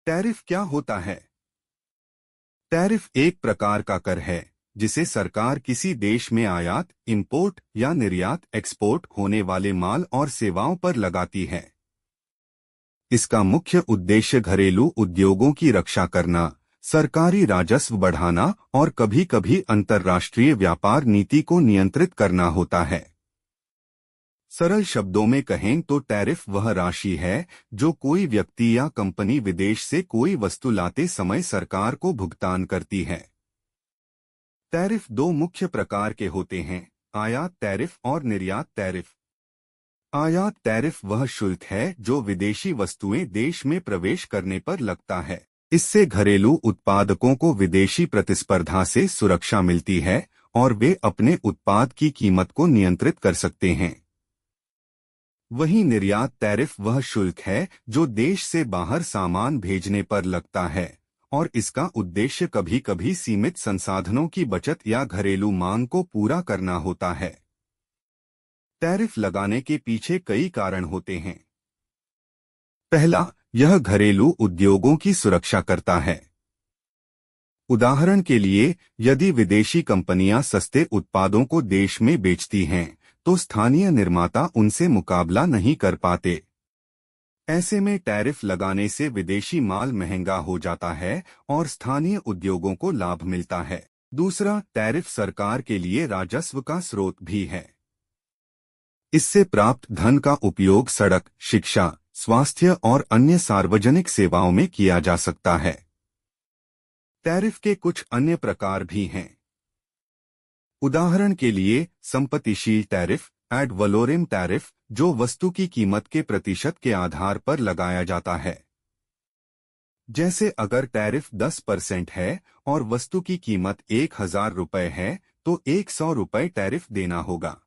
Tariff क्या होता है? टैरिफ एक प्रकार का कर है जिसे सरकार किसी देश में आयात, इंपोर्ट या निर्यात, एक्सपोर्ट होने वाले माल और सेवाओं पर लगाती है। इसका मुख्य उद्देश्य घरेलू उद्योगों की रक्षा करना, सरकारी राजस्व बढ़ाना और कभी-कभी अंतर्राष्ट्रीय व्यापार नीति को नियंत्रित करना होता है। सरल शब्दों में कहें तो टैरिफ वह राशि है जो कोई व्यक्ति या कंपनी विदेश से कोई वस्तु लाते समय सरकार को भुगतान करती है। टैरिफ दो मुख्य प्रकार के होते हैं, आयात टैरिफ और निर्यात टैरिफ। आयात टैरिफ वह शुल्क है जो विदेशी वस्तुएं देश में प्रवेश करने पर लगता है। इससे घरेलू उत्पादकों को विदेशी प्रतिस्पर्धा से सुरक्षा मिलती है और वे अपने उत्पाद की कीमत को नियंत्रित कर सकते हैं। वहीं निर्यात टैरिफ वह शुल्क है जो देश से बाहर सामान भेजने पर लगता है और इसका उद्देश्य कभी-कभी सीमित संसाधनों की बचत या घरेलू मांग को पूरा करना होता है। टैरिफ लगाने के पीछे कई कारण होते हैं। पहला, यह घरेलू उद्योगों की सुरक्षा करता है। उदाहरण के लिए, यदि विदेशी कंपनियां सस्ते उत्पादों को देश में बेचती हैं, तो स्थानीय निर्माता उनसे मुकाबला नहीं कर पाते। ऐसे में टैरिफ लगाने से विदेशी माल महंगा हो जाता है और स्थानीय उद्योगों को लाभ मिलता है। दूसरा, टैरिफ सरकार के लिए राजस्व का स्रोत भी है। इससे प्राप्त धन का उपयोग सड़क, शिक्षा, स्वास्थ्य और अन्य सार्वजनिक सेवाओं में किया जा सकता है। टैरिफ के कुछ अन्य प्रकार भी हैं। उदाहरण के लिए, संपत्तिशील टैरिफ, एड वलोरेम टैरिफ, जो वस्तु की कीमत के प्रतिशत के आधार पर लगाया जाता है। जैसे अगर टैरिफ 10% है और वस्तु की कीमत 1000 रुपये है, तो 100 रुपये टैरिफ देना होगा।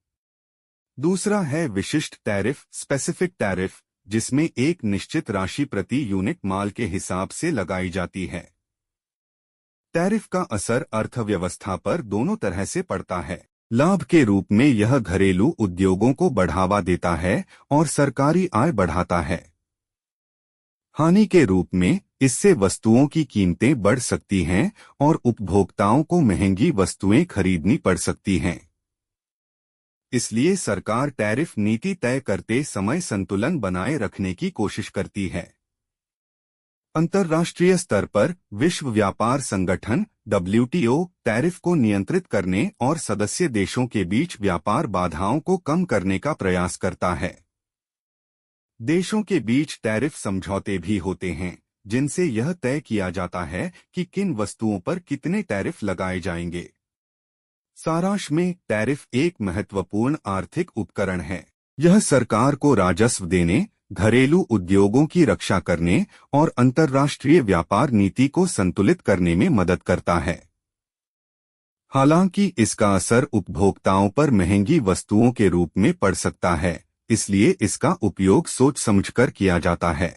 दूसरा है विशिष्ट टैरिफ, स्पेसिफिक टैरिफ, जिसमें एक निश्चित राशि प्रति यूनिट माल के हिसाब से लगाई जाती है। टैरिफ का असर अर्थव्यवस्था पर दोनों तरह से पड़ता है। लाभ के रूप में यह घरेलू उद्योगों को बढ़ावा देता है और सरकारी आय बढ़ाता है। हानि के रूप में इससे वस्तुओं की कीमतें बढ़ सकती हैं और उपभोक्ताओं को महंगी वस्तुएं खरीदनी पड़ सकती हैं। इसलिए सरकार टैरिफ नीति तय करते समय संतुलन बनाए रखने की कोशिश करती है। अंतर्राष्ट्रीय स्तर पर विश्व व्यापार संगठन WTO टैरिफ को नियंत्रित करने और सदस्य देशों के बीच व्यापार बाधाओं को कम करने का प्रयास करता है। देशों के बीच टैरिफ समझौते भी होते हैं, जिनसे यह तय किया जाता है कि किन वस्तुओं पर कितने टैरिफ लगाए जाएंगे। सारांश में, टैरिफ एक महत्वपूर्ण आर्थिक उपकरण है। यह सरकार को राजस्व देने, घरेलू उद्योगों की रक्षा करने और अंतर्राष्ट्रीय व्यापार नीति को संतुलित करने में मदद करता है। हालांकि इसका असर उपभोक्ताओं पर महंगी वस्तुओं के रूप में पड़ सकता है, इसलिए इसका उपयोग सोच समझकर किया जाता है।